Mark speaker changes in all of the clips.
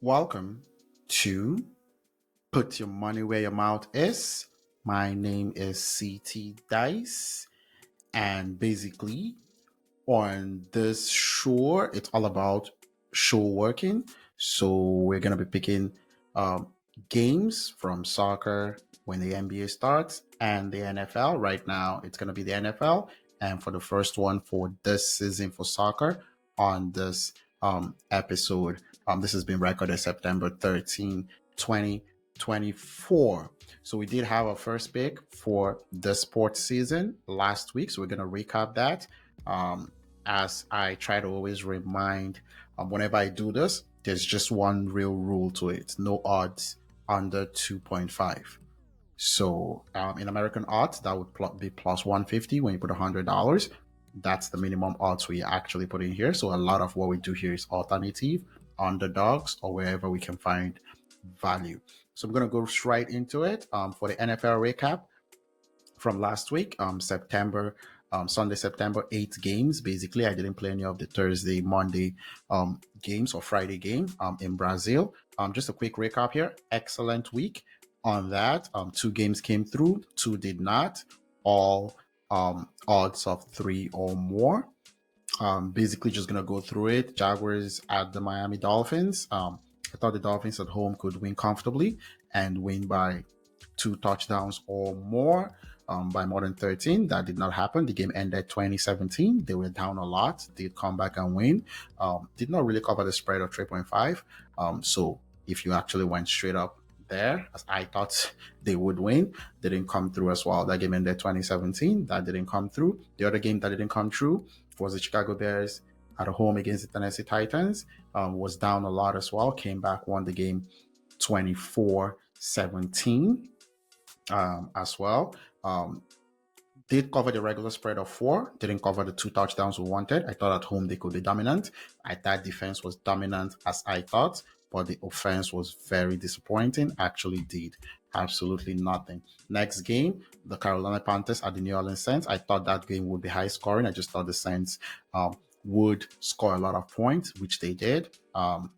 Speaker 1: Welcome to Put Your Money Where Your Mouth Is. My name is CT Dice, and basically, on this show, it's all about show working. So, we're going to be picking um, games from soccer when the NBA starts and the NFL. Right now, it's going to be the NFL. And for the first one for this season for soccer on this episode, this has been recorded September 13, 2024. So we did have our first pick for the sports season last week. So we're going to recap that. As I try to always remind, whenever I do this, there's just one real rule to it: no odds under 2.5. So in American odds, that would be plus 150 when you put $100. That's the minimum odds we actually put in here. So a lot of what we do here is alternative, underdogs, or wherever we can find value. So I'm going to go straight into it for the NFL recap from last week, Sunday, September 8th games. Basically, I didn't play any of the Thursday, Monday games or Friday game in Brazil. Just a quick recap here. Excellent week on that. Two games came through, two did not. All odds of 3 or more. Basically, just gonna go through it. Jaguars at the Miami Dolphins. I thought the Dolphins at home could win comfortably and win by 2 touchdowns or more. By more than 13. That did not happen. The game ended 2017. They were down a lot. Did come back and win. Did not really cover the spread of 3.5. So if you actually went straight up there, as I thought they would win, they didn't come through as well. That game ended 2017. That didn't come through. The other game that didn't come through was the Chicago Bears at home against the Tennessee Titans. Was down a lot as well. Came back, won the game 24-17 as well. Did cover the regular spread of 4, didn't cover the 2 touchdowns we wanted. I thought at home they could be dominant. I thought defense was dominant as I thought, but the offense was very disappointing. Actually did absolutely nothing. Next game, the Carolina Panthers at the New Orleans Saints. I thought that game would be high scoring. I just thought the Saints would score a lot of points, which they did.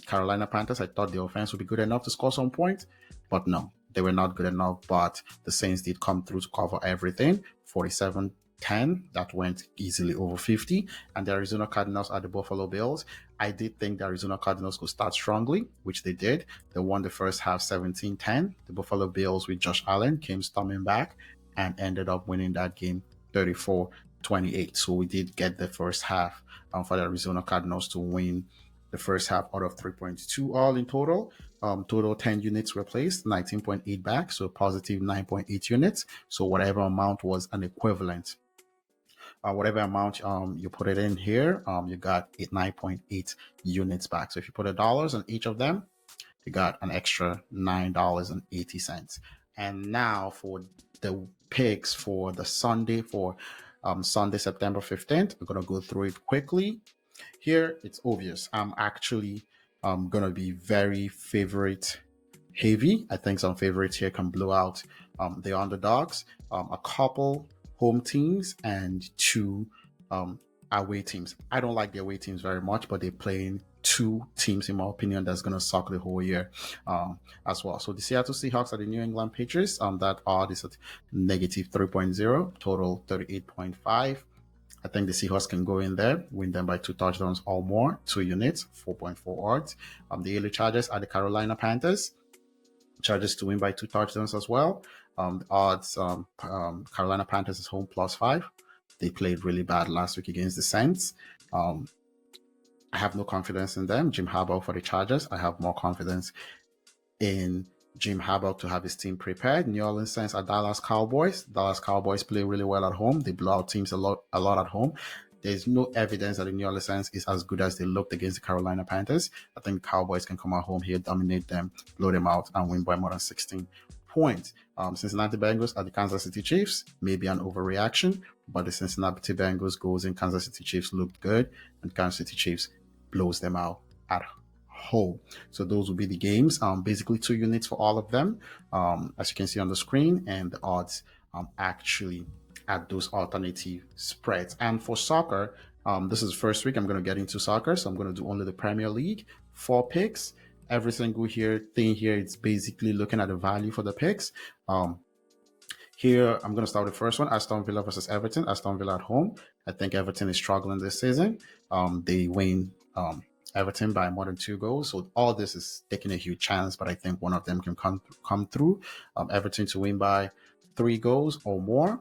Speaker 1: Carolina Panthers, I thought the offense would be good enough to score some points, but no, they were not good enough. But the Saints did come through to cover everything. 47-10, that went easily over 50. And the Arizona Cardinals at the Buffalo Bills. I did think the Arizona Cardinals could start strongly, which they did. They won the first half 17-10. The Buffalo Bills with Josh Allen came storming back and ended up winning that game 34-28. So we did get the first half for the Arizona Cardinals to win the first half out of 3.2 all in total. Total 10 units were placed, 19.8 back, so positive 9.8 units. So whatever amount was an equivalent. Whatever amount you put it in here, you got 9.8 units back. So if you put $1 on each of them, you got an extra $9.80. And now for the picks for the Sunday, for Sunday, September 15th, we're going to go through it quickly. Here, it's obvious. I'm actually going to be very favorite heavy. I think some favorites here can blow out the underdogs. A couple home teams and 2 away teams. I don't like the away teams very much, but they're playing 2 teams, in my opinion, that's going to suck the whole year as well. So the Seattle Seahawks are the New England Patriots. That odd is at negative 3.0, total 38.5. I think the Seahawks can go in there, win them by 2 touchdowns or more, 2 units, 4.4 odds. The LA Chargers are the Carolina Panthers. Chargers to win by 2 touchdowns as well. The odds, Carolina Panthers is home plus 5. They played really bad last week against the Saints. I have no confidence in them. Jim Harbaugh for the Chargers. I have more confidence in Jim Harbaugh to have his team prepared. New Orleans Saints are Dallas Cowboys. Dallas Cowboys play really well at home. They blow out teams a lot at home. There's no evidence that the New Orleans Saints is as good as they looked against the Carolina Panthers. I think the Cowboys can come at home here, dominate them, blow them out, and win by more than 16 points. Cincinnati Bengals are the Kansas City Chiefs. Maybe an overreaction, but the Cincinnati Bengals goes in. Kansas City Chiefs looked good, and Kansas City Chiefs blows them out at home. So those will be the games. Basically 2 units for all of them, as you can see on the screen, and the odds actually at those alternative spreads. And for soccer, this is the first week I'm going to get into soccer, so I'm going to do only the Premier League, 4 picks, every single thing here, it's basically looking at the value for the picks. Here, I'm going to start with the first one, Aston Villa versus Everton. Aston Villa at home. I think Everton is struggling this season. They win Everton by more than 2 goals. So all this is taking a huge chance, but I think one of them can come through. Everton to win by 3 goals or more.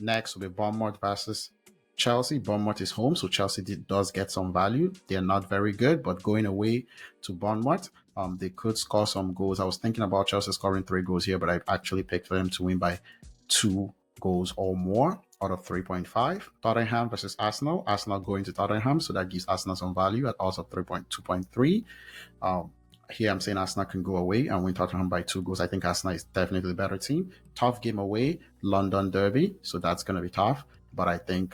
Speaker 1: Next will be Bournemouth versus Chelsea. Bournemouth is home, so Chelsea does get some value. They're not very good, but going away to Bournemouth, they could score some goals. I was thinking about Chelsea scoring 3 goals here, but I actually picked for them to win by 2 goals or more out of 3.5. Tottenham versus Arsenal. Arsenal going to Tottenham, so that gives Arsenal some value at also 2.3. Here I'm saying Arsenal can go away and win Tottenham by 2 goals. I think Arsenal is definitely the better team. Tough game away, London Derby, so that's going to be tough. But I think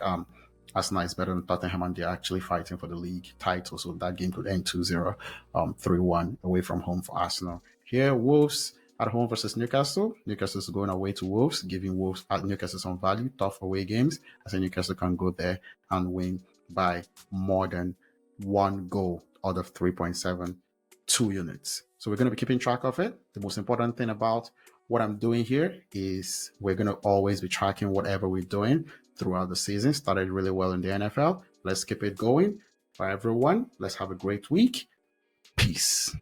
Speaker 1: Arsenal is better than Tottenham, and they're actually fighting for the league title. So that game could end 2-0, 3-1 away from home for Arsenal. Here, Wolves at home versus Newcastle. Newcastle is going away to Wolves, giving Wolves at Newcastle some value. Tough away games. I think Newcastle can go there and win by more than 1 goal out of 3.7. 2 units. So we're going to be keeping track of it. The most important thing about what I'm doing here is we're going to always be tracking whatever we're doing throughout the season. Started really well in the NFL. Let's keep it going. For everyone, let's have a great week. Peace.